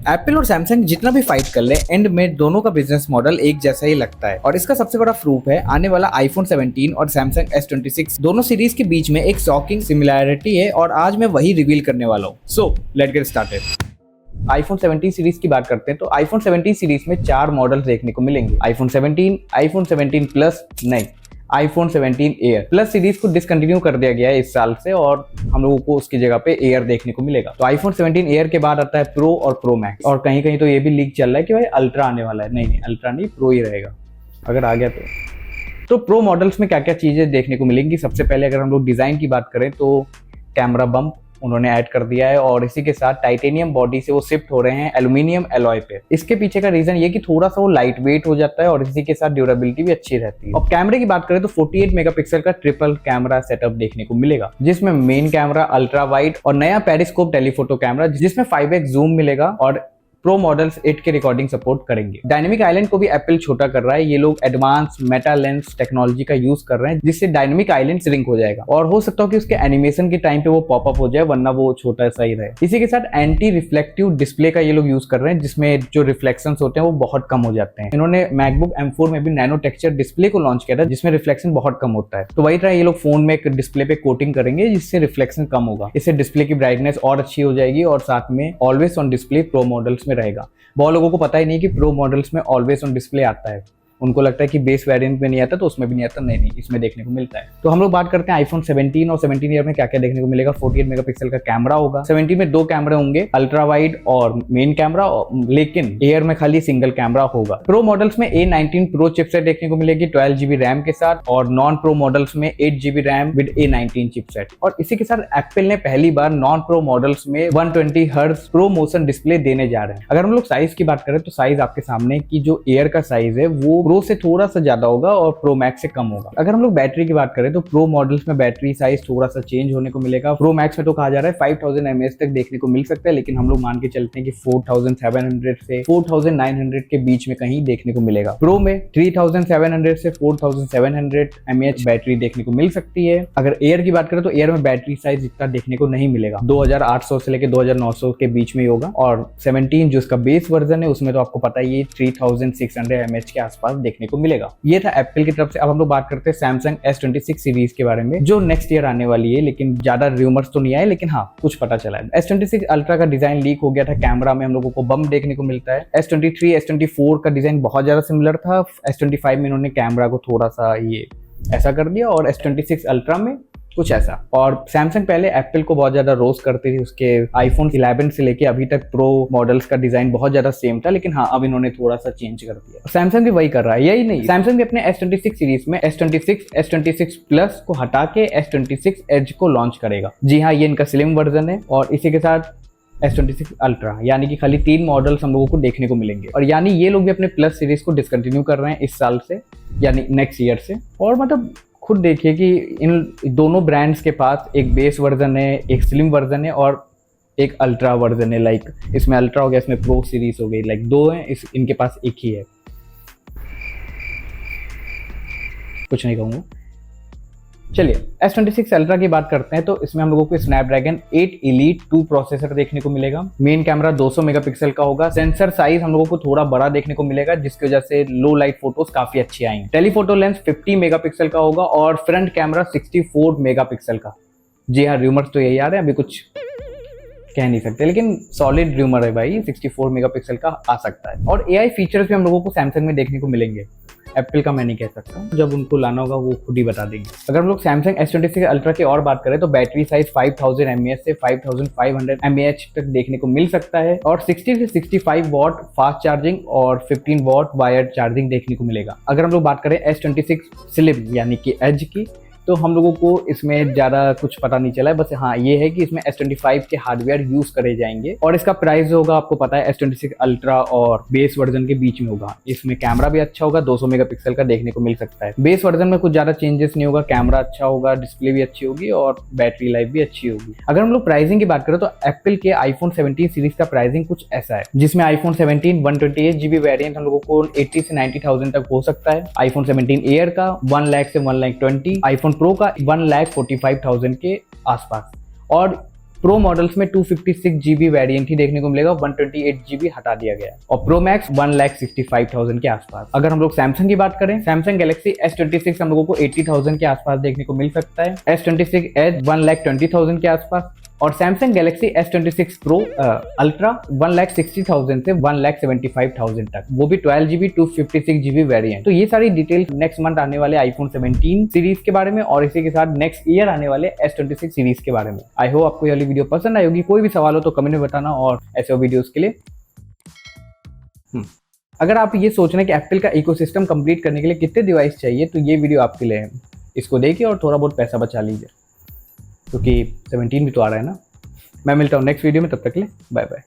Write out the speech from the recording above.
Apple और Samsung जितना भी फाइट कर ले, एंड में दोनों का बिजनेस मॉडल एक जैसा ही लगता है। और इसका सबसे बड़ा प्रूफ है आने वाला आईफोन 17 और सैमसंग S26। दोनों सीरीज के बीच में एक शॉकिंग सिमिलैरिटी है और आज मैं वही रिवील करने वाला हूँ। So let's get started. IPhone 17 series की बात करते हैं तो आईफोन 17 सीरीज में 4 मॉडल देखने को मिलेंगे। आईफोन 17, आईफोन 17 प्लस, नहीं, आईफोन 17 एयर प्लस सीरीज को डिसकंटिन्यू कर दिया गया है इस साल से और हम लोगों को उसकी जगह पे एयर देखने को मिलेगा। तो आईफोन 17 एयर के बाद आता है प्रो और प्रो मैक्स, और कहीं कहीं तो ये भी लीक चल रहा है कि भाई अल्ट्रा आने वाला है। नहीं, अल्ट्रा नहीं, प्रो ही रहेगा अगर आ गया तो प्रो मॉडल्स में क्या क्या चीजें देखने को मिलेंगी। सबसे पहले अगर हम लोग डिजाइन की बात करें तो कैमरा बम्प उन्होंने ऐड कर दिया है और इसी के साथ टाइटेनियम बॉडी से वो शिफ्ट हो रहे हैं एल्यूमिनियम एलॉय पे। इसके पीछे का रीजन ये कि थोड़ा सा वो लाइट वेट हो जाता है और इसी के साथ ड्यूरेबिलिटी भी अच्छी रहती है। और कैमरे की बात करें तो 48 मेगापिक्सल का ट्रिपल कैमरा सेटअप देखने को मिलेगा, जिसमें मेन कैमरा, अल्ट्रा वाइड और नया पेरिस्कोप टेलीफोटो कैमरा जिसमें 5x जूम मिलेगा और pro models 8K recording support करेंगे। डायनेमिक आइलैंड को भी एप्पल छोटा कर रहा है। ये लोग एडवांस मेटा लेंस टेक्नोलॉजी का यूज कर रहे हैं जिससे डायनेमिक आइलैंड श्रिंक हो जाएगा और हो सकता हो कि उसके एनिमेशन के टाइम पे वो पॉपअप हो जाए, वरना वो छोटा सा ही रहे। इसी के साथ एंटी रिफ्लेक्टिव डिस्प्ले का ये लोग यूज कर रहे हैं जिसमें जो रिफ्लेक्शन होते हैं वो बहुत कम हो जाते हैं। इन्होंने मैकबुक M4 में भी नैनो टेक्सचर डिस्प्ले को लॉन्च किया था जिसमें रिफ्लेक्शन बहुत कम होता है। तो वही तरह ये लोग फोन में एक डिस्प्ले पे कोटिंग करेंगे जिससे रिफ्लेक्शन कम होगा। इससे डिस्प्ले की ब्राइटनेस और अच्छी हो जाएगी और साथ में always on display pro models में रहेगा। बहुत लोगों को पता ही नहीं कि प्रो मॉडल्स में ऑलवेज ऑन डिस्प्ले आता है। उनको लगता है कि बेस वेरिएंट में नहीं आता तो उसमें भी नहीं आता। नहीं, इसमें देखने को मिलता है। तो हम लोग बात करते हैं आईफोन 17 और 17 ईयर में क्या क्या देखने को मिलेगा। 48 मेगापिक्सल का कैमरा होगा। 17 में 2 कैमरे होंगे, अल्ट्रा वाइड और मेन कैमरा, लेकिन एयर में खाली सिंगल कैमरा होगा। प्रो मॉडल्स में A19 प्रो चिपसेट देखने को मिलेगी 12GB रैम के साथ और नॉन प्रो मॉडल्स में 8GB RAM with A19 chipset. और इसी के साथ एप्पल ने पहली बार नॉन प्रो मॉडल्स में 120 हर्ट्ज प्रो मोशन डिस्प्ले देने जा रहे हैं। अगर हम लोग साइज की बात करें तो साइज आपके सामने की जो एयर का साइज है वो प्रो से थोड़ा सा ज्यादा होगा और प्रो मैक्स से कम होगा। अगर हम लोग बैटरी की बात करें तो प्रो मॉडल्स में बैटरी साइज थोड़ा सा चेंज होने को मिलेगा। प्रो मैक्स में तो कहा जा रहा है 5000 mAh तक देखने को मिल सकता है, लेकिन हम लोग मान के चलते हैं कि 4700 से 4900 के बीच में कहीं देखने को मिलेगा। प्रो में 3700 से 4700 mAh बैटरी देखने को मिल सकती है। अगर एयर की बात करें तो एयर में बैटरी साइज इतना देखने को नहीं मिलेगा, 2800 से लेकर 2900 के बीच में ही होगा। और 17 जो इसका बेस वर्जन है उसमें तो आपको पता ही है 3600 mAh के आसपास देखने को मिलेगा। ये था एप्पल की तरफ से। अब हम लोग बात करते हैं सैमसंग S26 सीरीज के बारे में जो नेक्स्ट ईयर आने वाली है, लेकिन ज्यादा रूमर्स तो नहीं आए, लेकिन हाँ कुछ पता चला है। S26 अल्ट्रा का डिजाइन लीक हो गया था। कैमरा में हम लोगों को बम देखने को मिलता है। S23, S24 का डिजाइन बहुत ज्यादा सिमिलर था। S25 में इन्होंने कैमरा को थोड़ा सा ये ऐसा कर दिया और S26 अल्ट्रा में कुछ ऐसा। और सैमसंग पहले एप्पल को बहुत ज्यादा रोस्ट करती थी। उसके आईफोन 11 से लेके अभी तक प्रो मॉडल्स का डिजाइन बहुत ज्यादा सेम था, लेकिन हाँ अब इन्होंने थोड़ा सा चेंज कर दिया। सैमसंग भी वही कर रहा है। यही नहीं, सैमसंग भी अपने S26 सीरीज में S26, S26 प्लस को हटा के S26 एज को लॉन्च करेगा। जी हाँ, ये इनका स्लिम वर्जन है और इसी के साथ S26 अल्ट्रा, यानी कि खाली 3 मॉडल्स हम लोगों को देखने को मिलेंगे। और यानी ये लोग भी अपने प्लस सीरीज को डिसकंटिन्यू कर रहे हैं इस साल से, यानी नेक्स्ट ईयर से। और मतलब खुद देखिए कि इन दोनों ब्रांड्स के पास एक बेस वर्जन है, एक स्लिम वर्जन है और एक अल्ट्रा वर्जन है। लाइक इसमें अल्ट्रा हो गया, इसमें प्रो सीरीज हो गई, लाइक 2 हैं, इनके पास एक ही है। कुछ नहीं कहूँगा। चलिए S26 अल्ट्रा की बात करते हैं तो इसमें हम लोगों को स्नैपड्रैगन 8 Elite 2 प्रोसेसर देखने को मिलेगा। मेन कैमरा 200 मेगापिक्सल का होगा। सेंसर साइज हम लोगों को थोड़ा बड़ा देखने को मिलेगा जिसकी वजह से लो लाइट फोटोज काफी अच्छी आएंगी। टेलीफोटो लेंस 50 मेगापिक्सल का होगा और फ्रंट कैमरा 64 मेगापिक्सल का। जी हाँ, रूमर्स तो यही आ रहे हैं, अभी कुछ कह नहीं सकते, लेकिन सॉलिड रूमर है भाई, 64 मेगापिक्सल का आ सकता है। और AI फीचर्स भी हम लोगों को सैमसंग में देखने को मिलेंगे। एप्पल का मैं नहीं कह सकता, जब उनको लाना होगा वो खुद ही बता देंगे। अगर हम लोग सैमसंग S26 अल्ट्रा की और बात करें तो बैटरी साइज 5000 mAh से 5500 mAh तक देखने को मिल सकता है और 60 से 65 वॉट फास्ट चार्जिंग और 15 वॉट वायर्ड चार्जिंग देखने को मिलेगा। अगर हम लोग बात करें S26 स्लिम यानी कि एज की, तो हम लोगों को इसमें ज़्यादा कुछ पता नहीं चला है। बस हाँ ये है कि इसमें S25 के हार्डवेयर यूज करे जाएंगे और इसका प्राइस होगा आपको पता है S26 अल्ट्रा और बेस वर्जन के बीच में होगा। इसमें कैमरा भी अच्छा होगा, 200 मेगापिक्सल का देखने को मिल सकता है। बेस वर्जन में कुछ ज़्यादा चेंजेस नहीं होगा, कैमरा अच्छा होगा, डिस्प्ले भी अच्छी होगी और बैटरी लाइफ भी अच्छी होगी। अगर हम लोग प्राइसिंग की बात करें तो एप्पल के आईफोन 17 सीरीज का प्राइसिंग कुछ ऐसा है, जिसमें आईफोन 17 128GB वेरियंट हम लोगों को 80 से 90,000 तक हो सकता है। आईफोन 17 एयर का 1 लाख से 1 लाख 20, आईफोन प्रो का 1 लाख 45,000 के आसपास। और प्रो मॉडल्स में 256 GB वेरिएंट ही देखने को मिलेगा, 128 GB हटा दिया गया है। और प्रो मैक्स 1,65,000 के आसपास। अगर हम लोग सैमसंग की बात करें, सैमसंग गैलेक्सी S26 हम लोगों को 80,000 के आसपास देखने को मिल सकता है, S26 Edge 1,20,000 के आसपास, और Samsung Galaxy S26 Pro ultra 1,60,000 से 1,75,000 तक, वो भी 12GB 256GB वेरिएंट। तो ये सारी डिटेल नेक्स्ट मंथ आने वाले आईफोन 17 सीरीज के बारे में और इसी के साथ नेक्स्ट ईयर आने वाले S26 सीरीज के बारे में। आई होप आपको ये वाली वीडियो पसंद आई होगी। कोई भी सवाल हो तो कमेंट में बताना, और ऐसे वीडियोस के लिए अगर आप ये सोच रहे हैं कि एप्पल का इकोसिस्टम कंप्लीट करने के लिए कितने डिवाइस चाहिए, तो ये वीडियो आपके लिए है। इसको देखिए और थोड़ा बहुत पैसा बचा लीजिए, क्योंकि 17 भी तो आ रहा है ना। मैं मिलता हूँ नेक्स्ट वीडियो में, तब तक के लिए बाय बाय।